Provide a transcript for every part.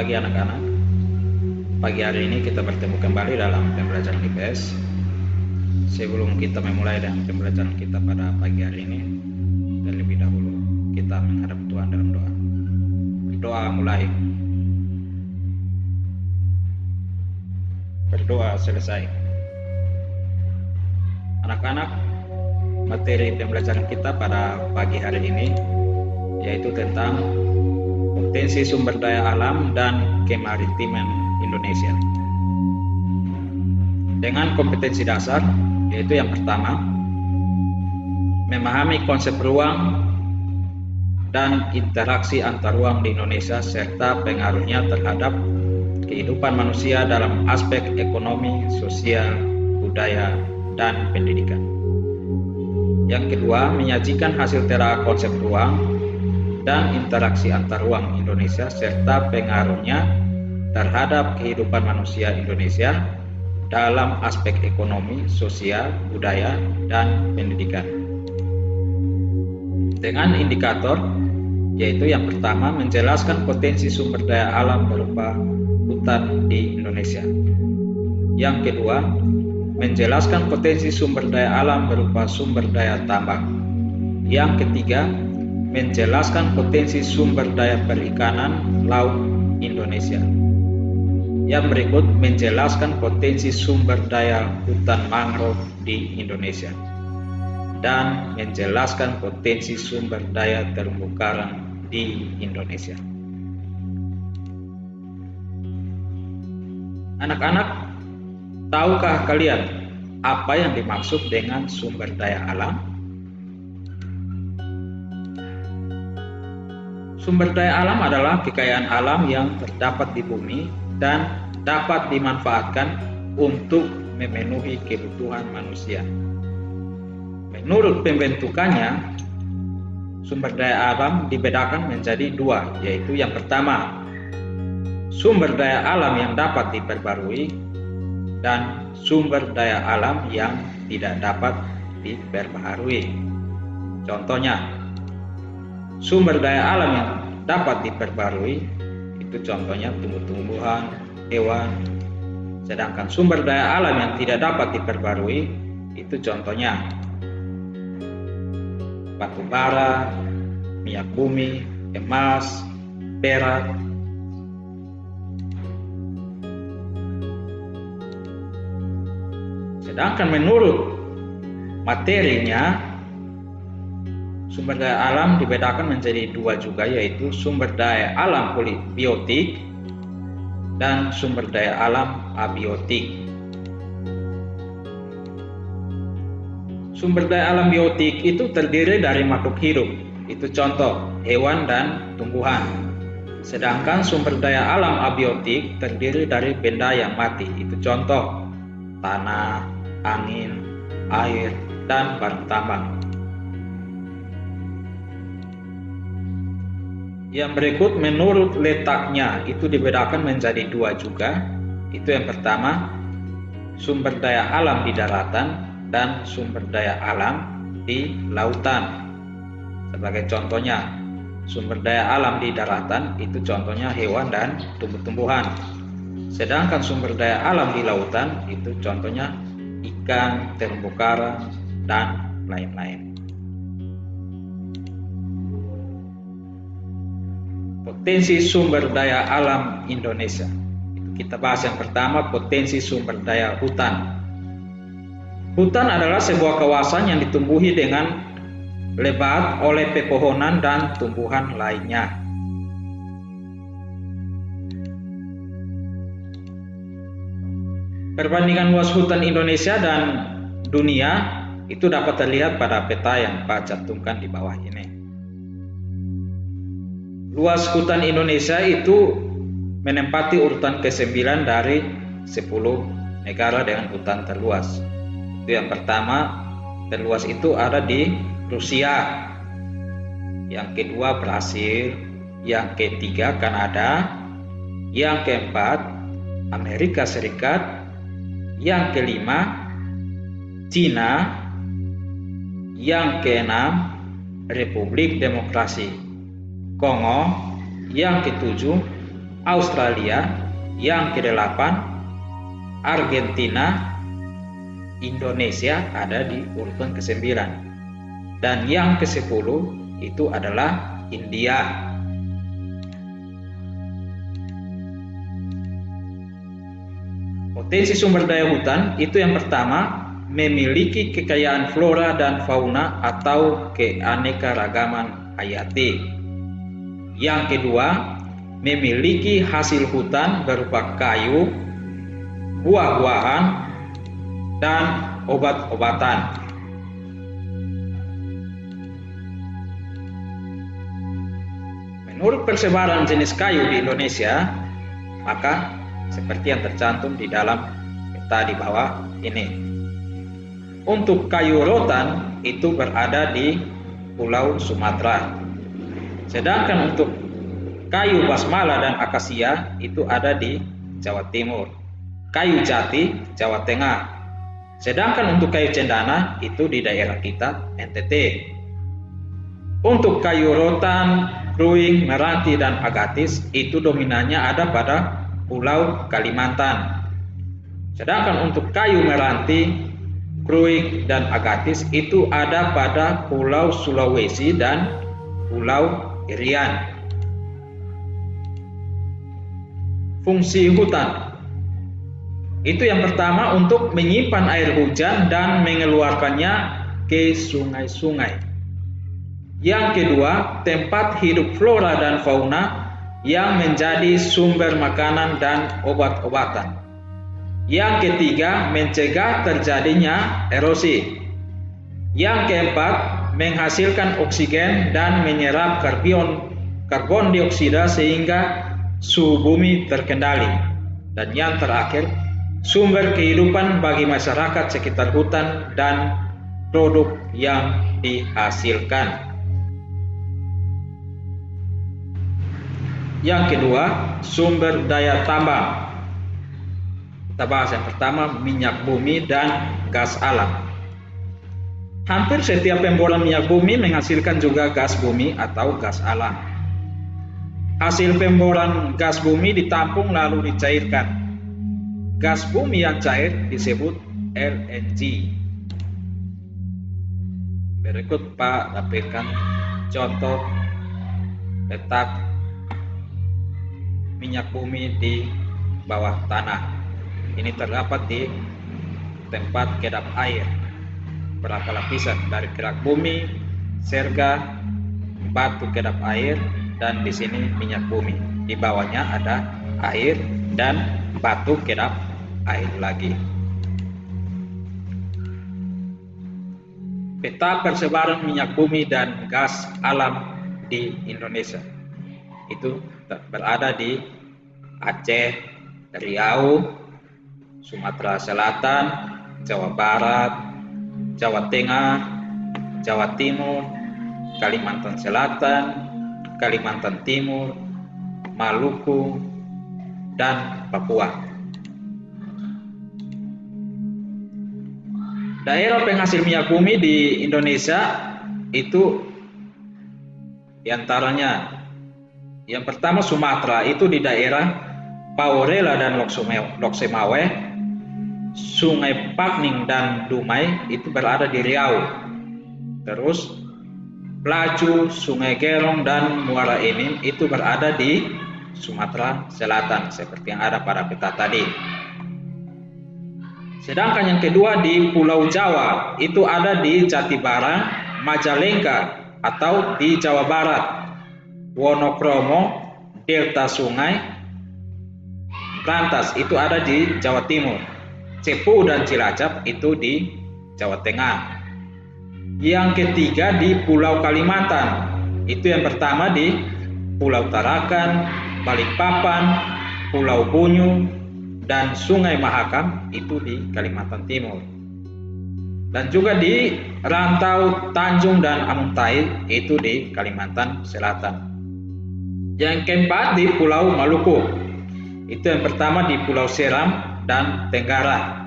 pagi anak-anak. Pagi hari ini kita bertemu kembali dalam pembelajaran IPS. Sebelum kita memulai dengan pembelajaran kita pada pagi hari ini, terlebih dahulu kita menghadap Tuhan dalam doa. Berdoa mulai. Berdoa selesai. Anak-anak, materi pembelajaran kita pada pagi hari ini yaitu tentang potensi sumber daya alam dan kemaritiman Indonesia. Dengan kompetensi dasar, yaitu yang pertama, memahami konsep ruang dan interaksi antar ruang di Indonesia serta pengaruhnya terhadap kehidupan manusia dalam aspek ekonomi, sosial, budaya, dan pendidikan. Yang kedua, menyajikan hasil telah konsep ruang dan interaksi antar ruang Indonesia serta pengaruhnya terhadap kehidupan manusia Indonesia dalam aspek ekonomi, sosial, budaya, dan pendidikan. Dengan indikator, yaitu yang pertama, menjelaskan potensi sumber daya alam berupa hutan di Indonesia. Yang kedua, menjelaskan potensi sumber daya alam berupa sumber daya tambang. Yang ketiga, menjelaskan potensi sumber daya perikanan laut Indonesia. Yang berikut menjelaskan potensi sumber daya hutan mangrove di Indonesia dan menjelaskan potensi sumber daya terumbu karang di Indonesia. Anak-anak, tahukah kalian apa yang dimaksud dengan sumber daya alam? Sumber daya alam adalah kekayaan alam yang terdapat di bumi dan dapat dimanfaatkan untuk memenuhi kebutuhan manusia. Menurut pembentukannya, sumber daya alam dibedakan menjadi dua, yaitu yang pertama, sumber daya alam yang dapat diperbarui dan sumber daya alam yang tidak dapat diperbaharui. Contohnya, sumber daya alam yang dapat diperbarui itu contohnya tumbuh-tumbuhan, hewan. Sedangkan sumber daya alam yang tidak dapat diperbarui itu contohnya batu bara, minyak bumi, emas, perak. Sedangkan menurut materinya, sumber daya alam dibedakan menjadi dua juga, yaitu sumber daya alam biotik dan sumber daya alam abiotik. Sumber daya alam biotik itu terdiri dari makhluk hidup, itu contoh hewan dan tumbuhan. Sedangkan sumber daya alam abiotik terdiri dari benda yang mati, itu contoh tanah, angin, air, dan barang tambang. Yang berikut menurut letaknya itu dibedakan menjadi dua juga. Itu yang pertama, sumber daya alam di daratan dan sumber daya alam di lautan. Sebagai contohnya, sumber daya alam di daratan itu contohnya hewan dan tumbuh-tumbuhan. Sedangkan sumber daya alam di lautan itu contohnya ikan, terumbu karang, dan lain-lain. Potensi sumber daya alam Indonesia. Kita bahas yang pertama, potensi sumber daya hutan. Hutan adalah sebuah kawasan yang ditumbuhi dengan lebat oleh pepohonan dan tumbuhan lainnya. Perbandingan luas hutan Indonesia dan dunia itu dapat terlihat pada peta yang Pak cantumkan di bawah ini. Luas hutan Indonesia itu menempati urutan ke-9 dari 10 negara dengan hutan terluas. Itu yang pertama, terluas itu ada di Rusia. Yang kedua Brasil, yang ketiga Kanada, yang keempat Amerika Serikat, yang kelima Cina, yang keenam Republik Demokrasi Kongo, yang ketujuh Australia, yang ke-8 Argentina, Indonesia ada di urutan ke-9, dan yang ke-10 itu adalah India. Potensi sumber daya hutan itu yang pertama, memiliki kekayaan flora dan fauna atau keanekaragaman hayati. Yang kedua, memiliki hasil hutan berupa kayu, buah-buahan, dan obat-obatan. Menurut persebaran jenis kayu di Indonesia, maka seperti yang tercantum di dalam peta di bawah ini. Untuk kayu rotan itu berada di Pulau Sumatera. Sedangkan untuk kayu basmala dan akasia itu ada di Jawa Timur. Kayu jati Jawa Tengah. Sedangkan untuk kayu cendana itu di daerah kita NTT. Untuk kayu rotan, kruing, meranti, dan agatis itu dominannya ada pada Pulau Kalimantan. Sedangkan untuk kayu meranti, kruing, dan agatis itu ada pada Pulau Sulawesi dan Pulau Irian. Fungsi hutan itu yang pertama untuk menyimpan air hujan dan mengeluarkannya ke sungai-sungai. Yang kedua, tempat hidup flora dan fauna yang menjadi sumber makanan dan obat-obatan. Yang ketiga, mencegah terjadinya erosi. Yang keempat, menghasilkan oksigen dan menyerap karbon dioksida sehingga suhu bumi terkendali. Dan yang terakhir, sumber kehidupan bagi masyarakat sekitar hutan dan produk yang dihasilkan. Yang kedua, sumber daya tambang. Kita bahas yang pertama, minyak bumi dan gas alam. Hampir setiap pemboran minyak bumi menghasilkan juga gas bumi atau gas alam. Hasil pemboran gas bumi ditampung lalu dicairkan. Gas bumi yang cair disebut LNG. Berikut Pak dapatkan contoh letak minyak bumi di bawah tanah. Ini terdapat di tempat kedap air. Berapa lapisan dari kerak bumi, serga, batu kedap air, dan di sini minyak bumi. Di bawahnya ada air dan batu kedap air lagi. Peta persebaran minyak bumi dan gas alam di Indonesia. Itu berada di Aceh, Riau, Sumatera Selatan, Jawa Barat, Jawa Tengah, Jawa Timur, Kalimantan Selatan, Kalimantan Timur, Maluku, dan Papua. Daerah penghasil minyak bumi di Indonesia itu diantaranya yang pertama Sumatera, itu di daerah Paurela dan Loksemawe. Sungai Pakning dan Dumai itu berada di Riau. Terus Pelaju, Sungai Gerong, dan Muara Enim itu berada di Sumatera Selatan seperti yang ada pada peta tadi. Sedangkan yang kedua di Pulau Jawa itu ada di Jatibarang, Majalengka atau di Jawa Barat, Wonokromo, Delta Sungai, Brantas itu ada di Jawa Timur, Cepu dan Cilacap itu di Jawa Tengah. Yang ketiga di Pulau Kalimantan, itu yang pertama di Pulau Tarakan, Balikpapan, Pulau Bunyu, dan Sungai Mahakam itu di Kalimantan Timur. Dan juga di Rantau, Tanjung, dan Amuntai itu di Kalimantan Selatan. Yang keempat di Pulau Maluku, itu yang pertama di Pulau Seram dan Tenggara.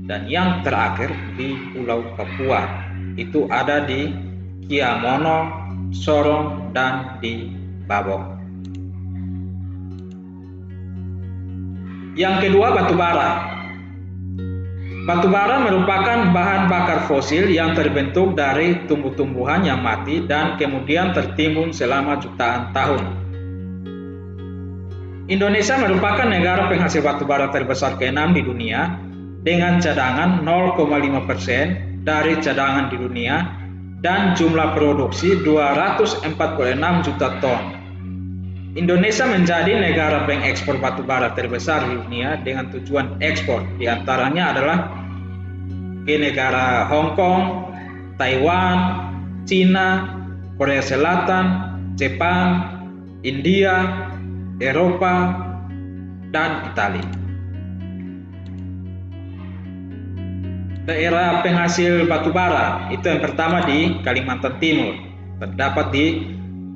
Dan yang terakhir di Pulau Papua, itu ada di Kiamono, Sorong, dan di Babok. Yang kedua, batu bara. Batu bara merupakan bahan bakar fosil yang terbentuk dari tumbuh-tumbuhan yang mati dan kemudian tertimbun selama jutaan tahun. Indonesia merupakan negara penghasil batu bara terbesar ke-6 di dunia dengan cadangan 0,5% dari cadangan di dunia dan jumlah produksi 246 juta ton. Indonesia menjadi negara pengekspor batu bara terbesar di dunia dengan tujuan ekspor diantaranya adalah ke negara Hong Kong, Taiwan, Cina, Korea Selatan, Jepang, India, Eropa, dan Italia. Daerah penghasil batu bara itu yang pertama di Kalimantan Timur, terdapat di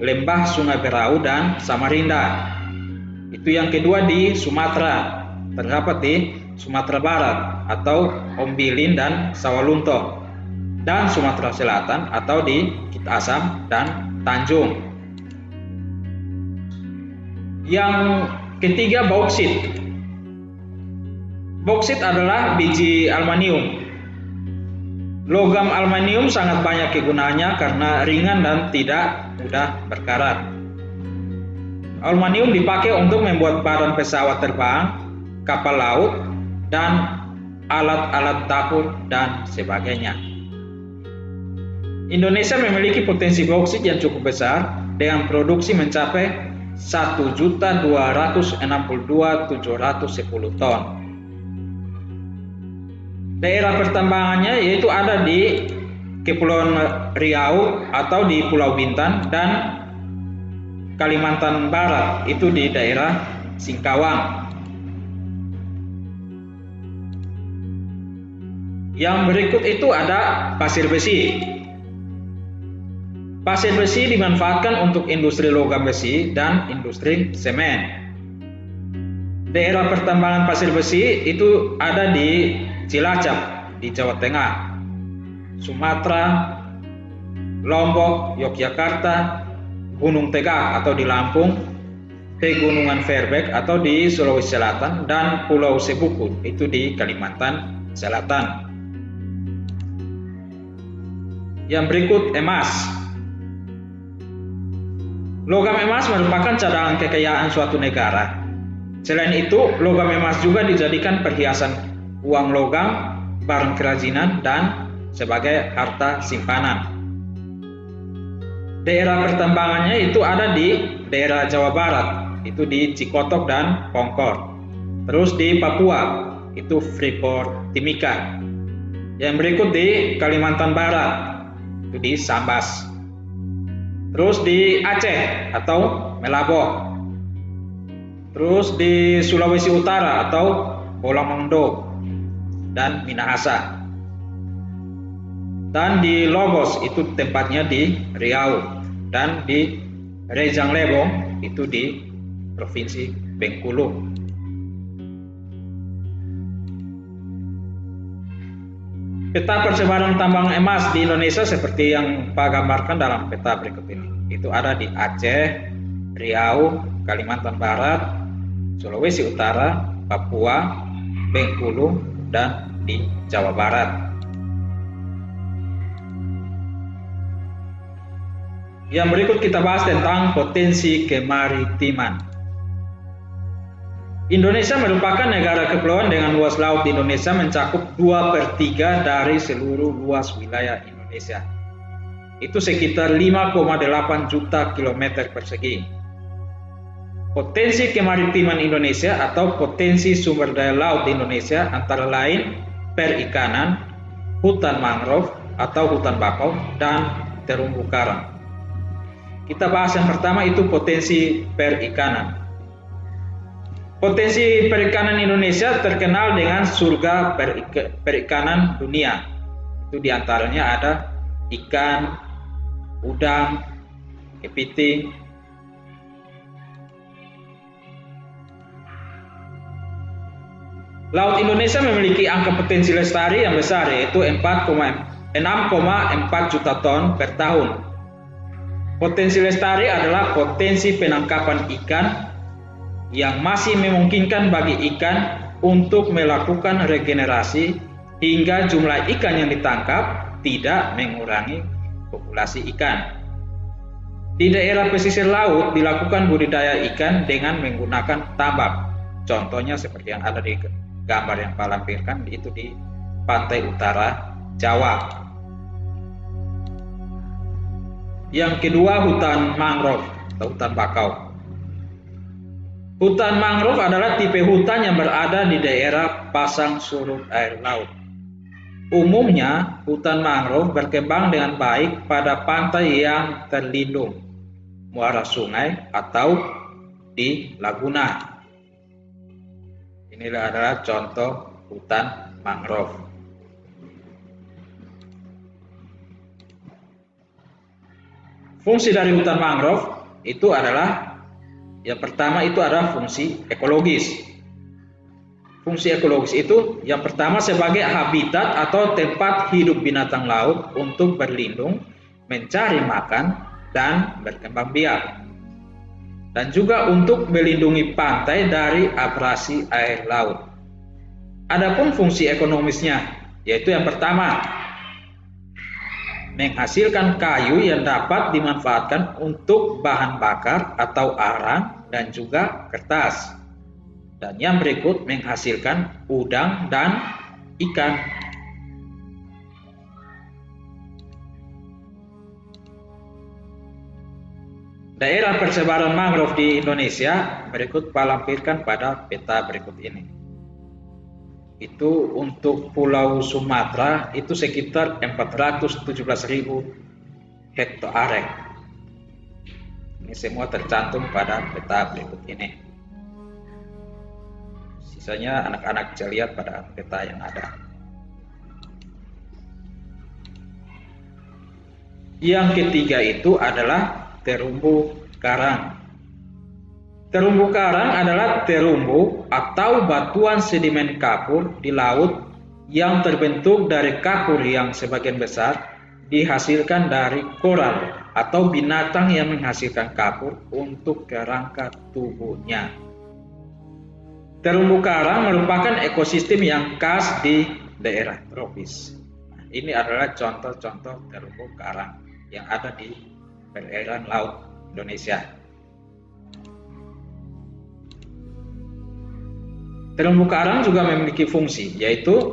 Lembah Sungai Berau dan Samarinda. Itu yang kedua di Sumatera, terdapat di Sumatera Barat atau Ombilin dan Sawalunto, dan Sumatera Selatan atau di Kitasam dan Tanjung. Yang ketiga, bauksit. Bauksit adalah biji aluminium. Logam aluminium sangat banyak kegunaannya karena ringan dan tidak mudah berkarat. Aluminium dipakai untuk membuat badan pesawat terbang, kapal laut, dan alat-alat dapur dan sebagainya. Indonesia memiliki potensi bauksit yang cukup besar dengan produksi mencapai 1.262.710 ton. Daerah pertambangannya yaitu ada di Kepulauan Riau atau di Pulau Bintan dan Kalimantan Barat, itu di daerah Singkawang. Yang berikut itu ada pasir besi. Pasir besi dimanfaatkan untuk industri logam besi dan industri semen. Daerah pertambangan pasir besi itu ada di Cilacap di Jawa Tengah, Sumatera, Lombok, Yogyakarta, Gunung Tegak atau di Lampung, Pegunungan Fairbanks atau di Sulawesi Selatan, dan Pulau Sebuku itu di Kalimantan Selatan. Yang berikut, emas. Logam emas merupakan cadangan kekayaan suatu negara. Selain itu, logam emas juga dijadikan perhiasan uang logam, barang kerajinan, dan sebagai harta simpanan. Daerah pertambangannya itu ada di daerah Jawa Barat, itu di Cikotok dan Pongkor. Terus di Papua, itu Freeport Timika. Yang berikut di Kalimantan Barat, itu di Sambas. Terus di Aceh atau Melaboh. Terus di Sulawesi Utara atau Bolamondo dan Minahasa. Dan di Lobos itu tempatnya di Riau, dan di Rejang Lebong itu di Provinsi Bengkulu. Peta persebaran tambang emas di Indonesia seperti yang Pak gambarkan dalam peta berikut ini. Itu ada di Aceh, Riau, Kalimantan Barat, Sulawesi Utara, Papua, Bengkulu, dan di Jawa Barat. Yang berikut kita bahas tentang potensi kemaritiman. Indonesia merupakan negara kepulauan dengan luas laut di Indonesia mencakup 2/3 dari seluruh luas wilayah Indonesia. Itu sekitar 5,8 juta kilometer persegi. Potensi kemaritiman Indonesia atau potensi sumber daya laut di Indonesia antara lain perikanan, hutan mangrove atau hutan bakau, dan terumbu karang. Kita bahas yang pertama itu potensi perikanan. Potensi perikanan Indonesia terkenal dengan surga perikanan dunia. Itu diantaranya ada ikan, udang, kepiting. Laut Indonesia memiliki angka potensi lestari yang besar, yaitu 6,4 juta ton per tahun. Potensi lestari adalah potensi penangkapan ikan, yang masih memungkinkan bagi ikan untuk melakukan regenerasi hingga jumlah ikan yang ditangkap tidak mengurangi populasi ikan. Di daerah pesisir laut dilakukan budidaya ikan dengan menggunakan tambak. Contohnya seperti yang ada di gambar yang Pak lampirkan, itu di pantai utara Jawa. Yang kedua, hutan mangrove atau hutan bakau. Hutan mangrove adalah tipe hutan yang berada di daerah pasang surut air laut. Umumnya, hutan mangrove berkembang dengan baik pada pantai yang terlindung, muara sungai, atau di laguna. Inilah adalah contoh hutan mangrove. Fungsi dari hutan mangrove itu adalah, yang pertama itu adalah fungsi ekologis. Fungsi ekologis itu yang pertama sebagai habitat atau tempat hidup binatang laut untuk berlindung, mencari makan, dan berkembang biak. Dan juga untuk melindungi pantai dari abrasi air laut. Adapun fungsi ekonomisnya, yaitu yang pertama, menghasilkan kayu yang dapat dimanfaatkan untuk bahan bakar atau arang dan juga kertas. Dan yang berikut menghasilkan udang dan ikan. Daerah persebaran mangrove di Indonesia berikut Pak lampirkan pada peta berikut ini. Itu untuk Pulau Sumatera itu sekitar 417.000 hektare. Ini semua tercantum pada peta berikut ini. Sisanya anak-anak bisa lihat pada peta yang ada. Yang ketiga itu adalah terumbu karang. Terumbu karang adalah terumbu atau batuan sedimen kapur di laut yang terbentuk dari kapur yang sebagian besar dihasilkan dari koral atau binatang yang menghasilkan kapur untuk kerangka tubuhnya. Terumbu karang merupakan ekosistem yang khas di daerah tropis. Ini adalah contoh-contoh terumbu karang yang ada di perairan laut Indonesia. Terumbu karang juga memiliki fungsi, yaitu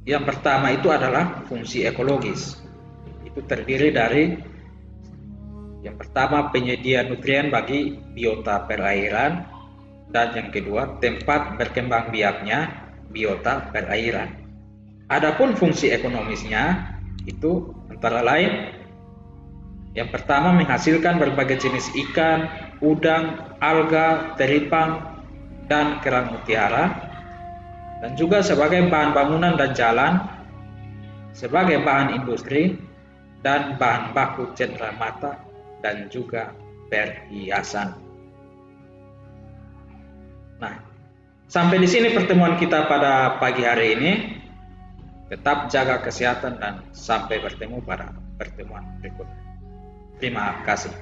yang pertama itu adalah fungsi ekologis. Itu terdiri dari yang pertama penyedia nutrien bagi biota perairan, dan yang kedua tempat berkembang biaknya biota perairan. Adapun fungsi ekonomisnya itu antara lain yang pertama menghasilkan berbagai jenis ikan, udang, alga, teripang, dan kerang mutiara, dan juga sebagai bahan bangunan dan jalan, sebagai bahan industri, dan bahan baku cenderamata, dan juga perhiasan. Nah, sampai di sini pertemuan kita pada pagi hari ini. Tetap jaga kesehatan dan sampai bertemu pada pertemuan berikutnya. Terima kasih.